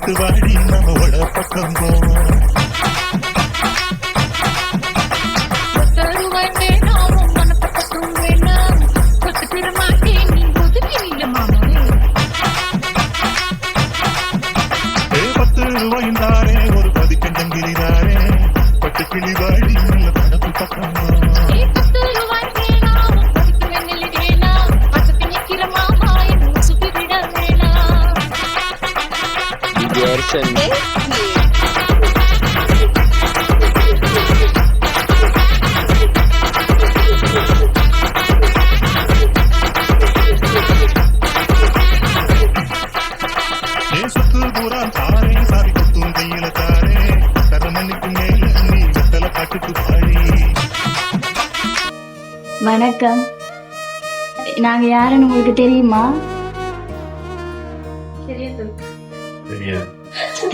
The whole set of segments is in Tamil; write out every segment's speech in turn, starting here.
விட்டு வாடி நம்மோட பக்கம் போவோம். ரூபாய்ந்தாரே ஒரு பதிக்கண்டங்கிரிதாரே பட்டு கிளி வாடி நல்ல படப்பு பக்கம் சொத்து பூரா தாரே சாதி குத்தும் கையில தாரே தரமணிக்கு மேல நீ வெத்தல காட்டுக்கு பாடி. வணக்கம், நாங்க யாருன்னு உங்களுக்கு தெரியுமா?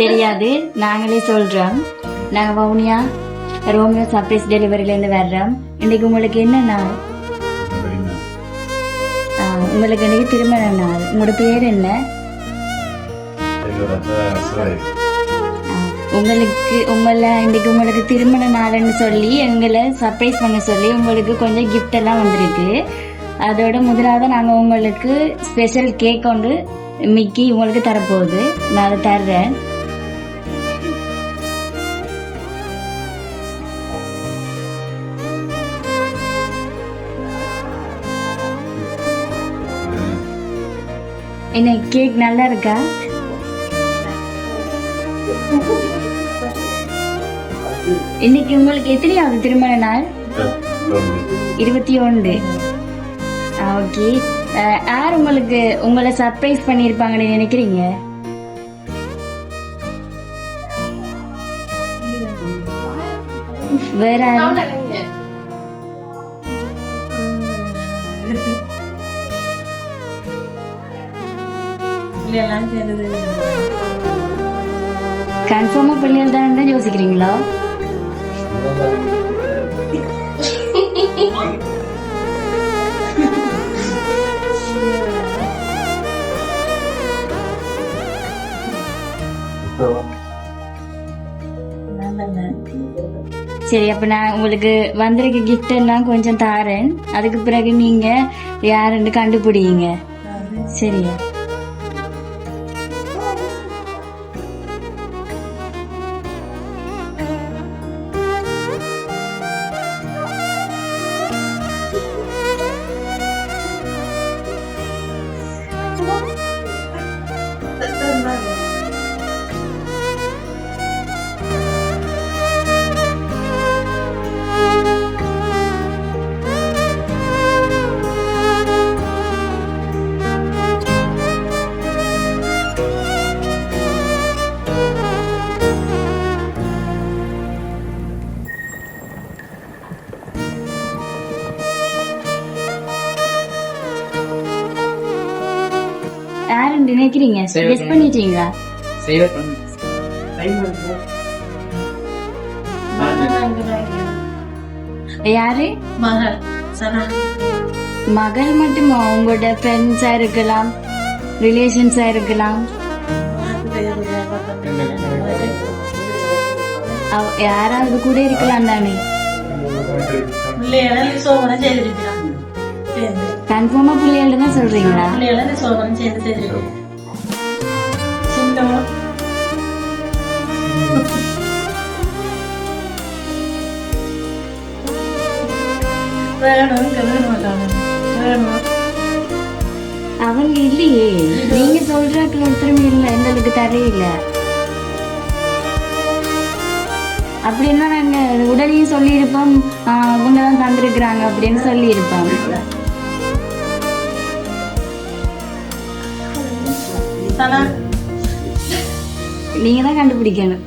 தெரியாது, நாங்களே சொல்றோம். நாங்க வவுனியா ரோமியோ சர்ப்ரைஸ் டெலிவரியில இருந்து வர்றோம். இன்னைக்கு உங்களுக்கு என்ன நாள்? உங்களுக்கு இன்னைக்கு திருமண நாள். உங்களோட பேர் என்ன? உங்களுக்கு திருமண நாள்னு சொல்லி எங்களை சர்ப்ரைஸ் பண்ண சொல்லி உங்களுக்கு கொஞ்சம் கிஃப்ட் எல்லாம் வந்திருக்கு. அதோட முதலாவது நாங்க உங்களுக்கு ஸ்பெஷல் கேக் கொண்டு மிக்கி உங்களுக்கு தரப்போகுது. நான் அதை தர்றேன். என்ன கேக் நல்லா இருக்கா? இன்னைக்கு உங்களுக்கு எத்தனையாவது திருமண நாள்? 21. ஓகே, யார் உங்களை சர்ப்ரைஸ் பண்ணிருப்பாங்கன்னு நினைக்கிறீங்க? வேற கன்ஃபார்மா பிள்ளைகள் தான் யோசிக்கிறீங்களா? சரி, அப்ப நான் உங்களுக்கு வந்திருக்க கிஃப்ட் எல்லாம் கொஞ்சம் தாரேன். அதுக்கு பிறகு நீங்க யாருன்னு கண்டுபிடிங்க. சரியா? யாருன்னு நினைக்கிறீங்க? கெஸ் பண்ணிட்டீங்களா? யாரு? மகள் மட்டுமா? உங்களோட ஃப்ரெண்ட்ஸா இருக்கலாம், ரிலேஷன்ஸா இருக்கலாம், யாராவது கூட இருக்கலாம் தானே? கன்ஃபார்மா பிள்ளைகள தான் சொல்றீங்களா? அவங்க இல்லையே, நீங்க சொல்றாக்கள் ஒருத்தரும் இல்ல, எங்களுக்கு தரையில. அப்படின்னா நாங்க உடலையும் சொல்லி இருப்போம், அவங்கதான் தந்திருக்கிறாங்க அப்படின்னு சொல்லி இருப்போம். நீங்க தான் கண்டுபிடிக்கணும்.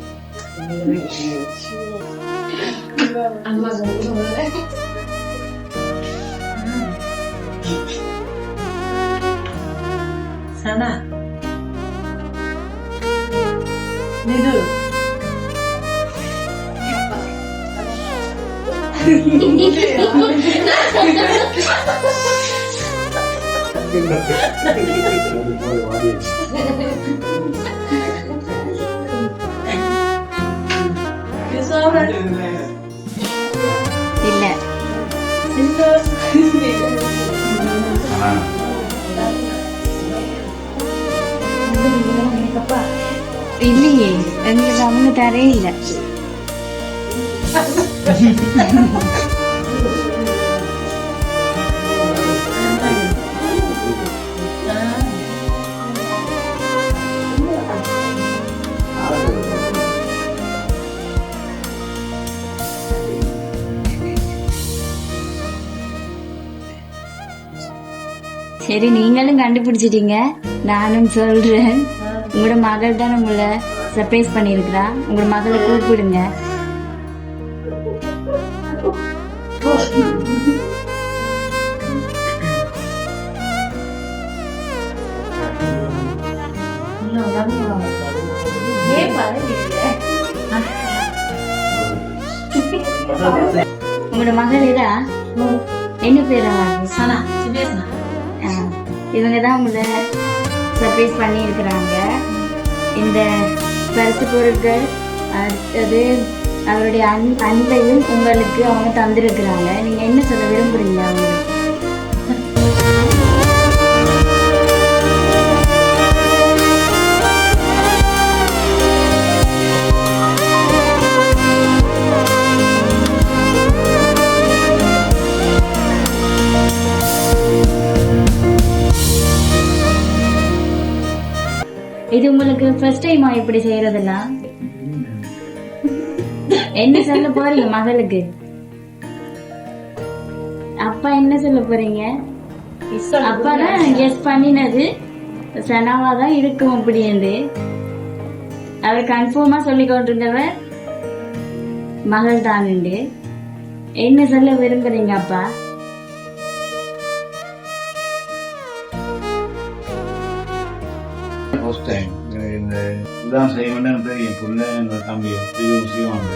சனா நிது இல்ல இல்லையே, எங்களுக்கு அவங்க தரே இல்லை. சரி, நீங்களும் கண்டுபிடிச்சிட்டீங்க, நானும் சொல்றேன். உங்களோட மகள் தான் உங்களை சர்ப்ரைஸ் பண்ணிருக்கிறா. உங்களோட மகளை கூப்பிடுங்க. உங்களோட மகள் இதா என்ன பேரா? இவங்க தான் உங்களை சர்ப்ரைஸ் பண்ணி இருக்கிறாங்க. இந்த பரிசு பொருட்கள் அது அவருடைய அன்பையும் உங்களுக்கு அவங்க தந்திருக்கிறாங்க. நீங்க என்ன சொல்ல விரும்புறீங்க அவங்களுக்கு? இது உங்களுக்கு ஃபர்ஸ்ட் டைமா இப்படி செய்யறதெல்லாம்? என்ன சொல்ல போறீங்க மகளுக்கு? அப்பா என்ன சொல்ல போறீங்க? அப்பா தான் கெஸ் பண்ணினது சனாவா தான் இருக்கும் அப்படின்னு அவர் கன்ஃபார்மா சொல்லி கொண்டிருந்தவர் மகள் தான். என்ன சொல்ல விரும்புறீங்க அப்பா? ஃபர்ஸ்ட் டைம் இந்த இதான் செய்யணும்னு என் புள்ள எங்க தம்பி செய்வாங்க.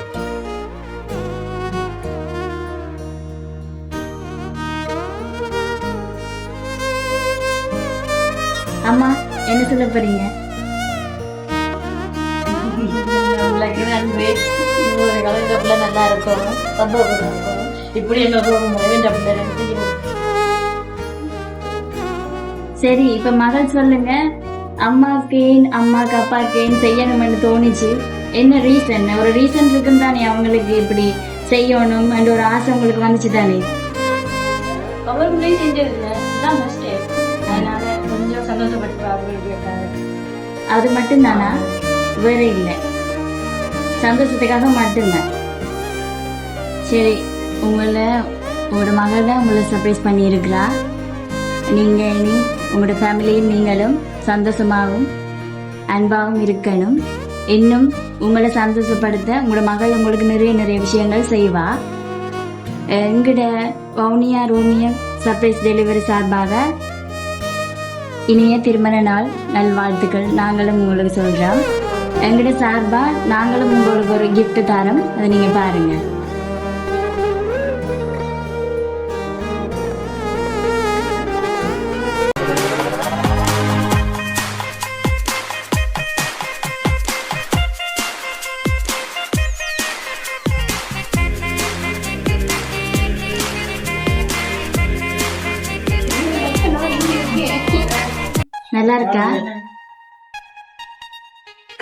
அம்மா என்ன சொல்ல போறீங்க? நல்லா இருக்கும், சந்தோஷம் இருக்கும். இப்படி என்ன சரி, இப்ப மகள் சொல்லுங்க, அம்மாக்கு அப்பாக்கேன் செய்யணும்னு தோணிச்சு. என்ன ரீசன்? ஒரு ரீசன் இருக்குன்னு தானே அவங்களுக்கு இப்படி செய்யணும் என்ற ஒரு ஆசை உங்களுக்கு வந்துச்சு தானே? அவங்களே செஞ்சதில்லை, இதான் மிஸ்டேக். அதனால கொஞ்சம் சந்தோஷப்பட்டு அது மட்டும்தானா? வேற இல்லை, சந்தோஷத்துக்காக மட்டும்தான். சரி, உங்களோட மகள் தான் உங்களை சர்ப்ரைஸ் பண்ணி இருக்கிறா. நீங்க இனி உங்களோட ஃபேமிலியும் நீங்களும் சந்தோஷமாகவும் அன்பாகவும் இருக்கணும். இன்னும் உங்களை சந்தோஷப்படுத்த உங்களோட மகள் உங்களுக்கு நிறைய விஷயங்கள் செய்வா. எங்கட வவுனியா ரோமியா சர்ப்ரைஸ் டெலிவரி சார்பாக இனிய திருமண நாள் நல்வாழ்த்துக்கள் நாங்களும் உங்களுக்கு சொல்றோம். எங்கட சார்பா நாங்களும் உங்களுக்கு ஒரு கிஃப்ட் தரோம், அதை நீங்க பாருங்க. நல்லா இருக்கா?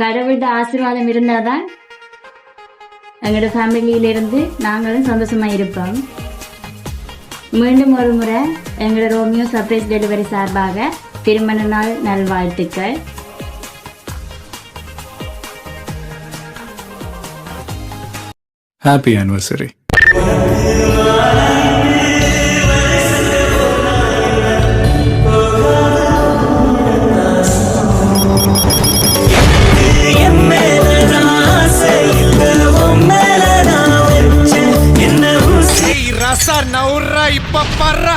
கடவுளோட ஆசீர்வாதம் இருந்தாதான் எங்களோட ஃபேமிலியிலிருந்து நாங்களும் சந்தோஷமா இருப்போம். மீண்டும் ஒரு முறை எங்களோட ரோமியோ சர்ப்ரைஸ் டெலிவரி சார்பாக திருமண நாள் நல்வாழ்த்துக்கள். Happy anniversary. நவுறா இப்ப பர்றா.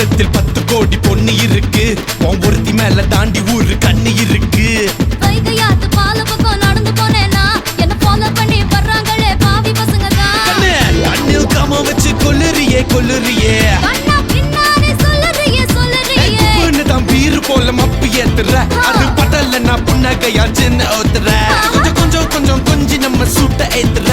தூரத்தில் 10 கோடி பொண்ணு இருக்கு உன் ஒருத்தி மேல தாண்டி ஊரு கண்ணு இருக்கு வைகையாத்து பால பக்கம் நடந்து போனேனா என்ன ஃபாலோ பண்ணி வர்றாங்களே பாவி பசங்க தான் கண்ணில் காம வச்சு கொல்லுறியே கண்ணா பின்னாடி சொல்லறியே தான் பீரு போல மப்பு ஏத்துற அது படல நான் புன்னகையா சின்ன ஓத்துற கொஞ்சம் கொஞ்சம் கொஞ்சம் கொஞ்சி நம்ம சூட்ட ஏத்துற